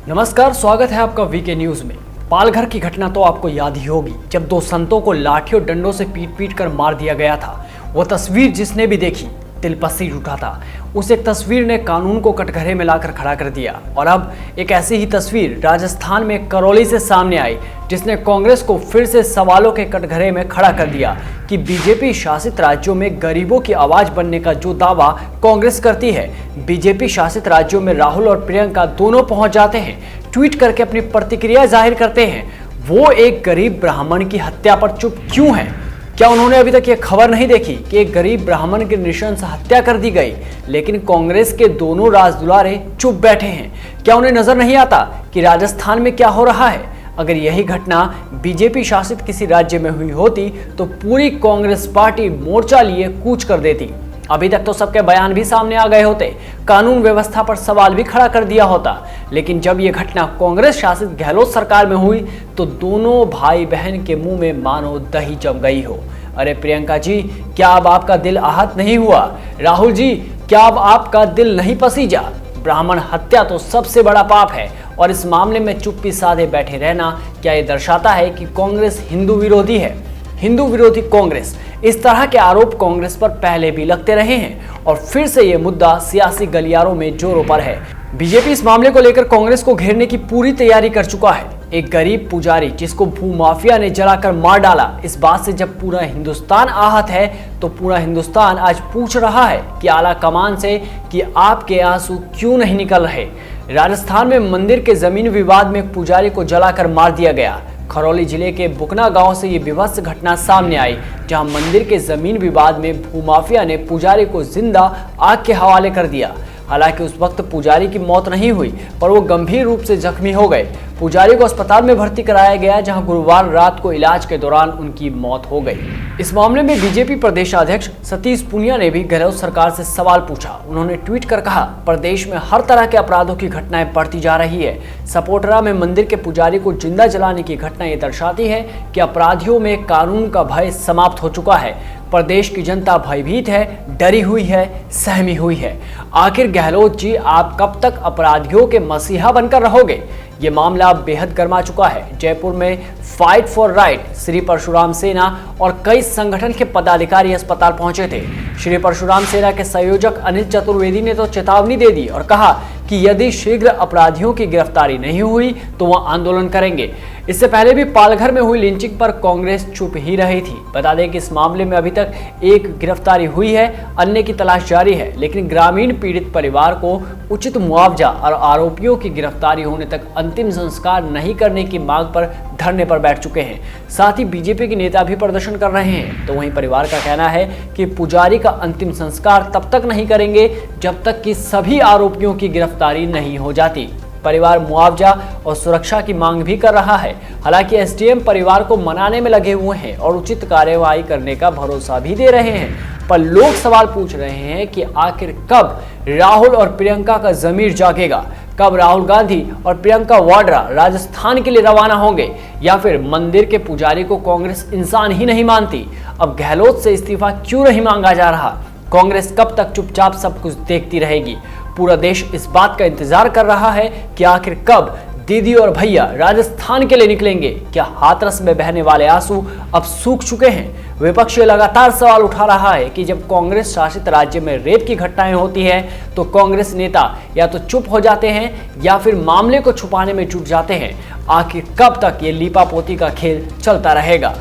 नमस्कार, स्वागत है आपका वीके न्यूज में। पालघर की घटना तो आपको याद ही होगी, जब दो संतों को लाठी और डंडों से पीट पीट कर मार दिया गया था। वो तस्वीर जिसने भी देखी दिल पसीज उठा था। उस एक तस्वीर ने कानून को कटघरे में लाकर खड़ा कर दिया। और अब एक ऐसी ही तस्वीर राजस्थान में करौली से सामने आई, जिसने कांग्रेस को फिर से सवालों के कटघरे में खड़ा कर दिया कि बीजेपी शासित राज्यों में गरीबों की आवाज बनने का जो दावा कांग्रेस करती है, बीजेपी शासित राज्यों में राहुल और प्रियंका दोनों पहुंच जाते हैं, ट्वीट करके अपनी प्रतिक्रिया जाहिर करते हैं। वो एक गरीब ब्राह्मण की हत्या पर चुप क्यों है? क्या उन्होंने अभी तक ये खबर नहीं देखी कि एक गरीब ब्राह्मण की नृशंस हत्या कर दी गई, लेकिन कांग्रेस के दोनों राजदुलारे चुप बैठे हैं? क्या उन्हें नजर नहीं आता कि राजस्थान में क्या हो रहा है? अगर यही घटना बीजेपी शासित किसी राज्य में हुई होती तो पूरी कांग्रेस पार्टी मोर्चा लिए कूच कर देती। अभी तक तो सबके बयान भी सामने आ गए होते, कानून व्यवस्था पर सवाल भी खड़ा कर दिया होता। लेकिन जब यह घटना कांग्रेस शासित गहलोत सरकार में हुई तो दोनों भाई बहन के मुंह में मानो दही जम गई हो। अरे प्रियंका जी, क्या अब आपका दिल आहत नहीं हुआ? राहुल जी, क्या अब आपका दिल नहीं पसीजा? ब्राह्मण हत्या तो सबसे बड़ा पाप है, और इस मामले में चुप्पी साधे बैठे रहना क्या ये दर्शाता है कि कांग्रेस हिंदू विरोधी है? हिंदू विरोधी कांग्रेस, इस तरह के आरोप कांग्रेस पर पहले भी लगते रहे हैं और फिर से ये मुद्दा सियासी गलियारों में जोरों पर है। बीजेपी इस मामले को लेकर कांग्रेस को घेरने की पूरी तैयारी कर चुका है। एक गरीब पुजारी जिसको भूमाफिया ने जलाकर मार डाला, इस बात से जब पूरा हिंदुस्तान आहत है तो पूरा हिंदुस्तान आज पूछ रहा है कि आला कमान से कि आपके आंसू क्यों नहीं निकल रहे। राजस्थान में मंदिर के जमीन विवाद में एक पुजारी को जलाकर मार दिया गया। खरौली जिले के बुकना गांव से ये विभत्स घटना सामने आई, जहां मंदिर के जमीन विवाद में भूमाफिया ने पुजारी को जिंदा आग के हवाले कर दिया। हालांकि उस वक्त पुजारी की मौत नहीं हुई, पर वो गंभीर रूप से जख्मी हो गए। पुजारी को अस्पताल में भर्ती कराया गया, जहां गुरुवार रात को इलाज के दौरान उनकी मौत हो गई। इस मामले में बीजेपी प्रदेश अध्यक्ष सतीश पूनिया ने भी गहलोत सरकार से सवाल पूछा। उन्होंने ट्वीट कर कहा, प्रदेश में हर तरह के अपराधों की घटनाएं बढ़ती जा रही है। सपोटरा में मंदिर के पुजारी को जिंदा जलाने की घटना ये दर्शाती है कि अपराधियों में कानून का भय समाप्त हो चुका है। प्रदेश की जनता भयभीत है, डरी हुई है, सहमी हुई है। आखिर गहलोत जी, आप कब तक अपराधियों के मसीहा बनकर रहोगे? ये मामला अब बेहद गर्मा चुका है। जयपुर में fight for right Shri Parshuram Sena और कई संगठन के पदाधिकारी अस्पताल पहुंचे थे। श्री परशुराम सेना के संयोजक अनिल चतुर्वेदी ने तो चेतावनी दे दी और कहा कि यदि शीघ्र अपराधियों की गिरफ्तारी नहीं हुई तो वह आंदोलन करेंगे। इससे पहले भी पालघर में हुई लिंचिंग पर कांग्रेस चुप ही रही थी। बता दें कि इस मामले में अभी तक एक गिरफ्तारी हुई है, अन्य की तलाश जारी है, लेकिन ग्रामीण पीड़ित परिवार को उचित मुआवजा और आरोपियों की गिरफ्तारी होने तक अंतिम संस्कार नहीं करने की मांग पर धरने पर बैठ चुके हैं। साथ ही बीजेपी के नेता भी प्रदर्शन कर रहे हैं। तो वहीं परिवार का कहना है कि पुजारी का अंतिम संस्कार तब तक नहीं करेंगे जब तक कि सभी आरोपियों की गिरफ्तारी नहीं हो जाती। परिवार मुआवजा और सुरक्षा की मांग भी कर रहा है। हालांकि एसडीएम परिवार को मनाने में लगे हुए हैं और उचित कार्यवाही करने का भरोसा भी दे रहे हैं। पर लोग सवाल पूछ रहे हैं कि आखिर कब राहुल और प्रियंका का जमीर जागेगा? कब राहुल गांधी और प्रियंका वाड्रा राजस्थान के लिए रवाना होंगे? या फिर मंदिर के पुजारी को कांग्रेस इंसान ही नहीं मानती? अब गहलोत से इस्तीफा क्यों नहीं मांगा जा रहा? कांग्रेस कब तक चुपचाप सब कुछ देखती रहेगी? पूरा देश इस बात का इंतजार कर रहा है कि आखिर कब दीदी और भैया राजस्थान के लिए निकलेंगे। क्या हाथरस में बहने वाले आंसू अब सूख चुके हैं? विपक्ष लगातार सवाल उठा रहा है कि जब कांग्रेस शासित राज्य में रेप की घटनाएं होती हैं तो कांग्रेस नेता या तो चुप हो जाते हैं या फिर मामले को छुपाने में जुट जाते हैं। आखिर कब तक ये लीपापोती का खेल चलता रहेगा?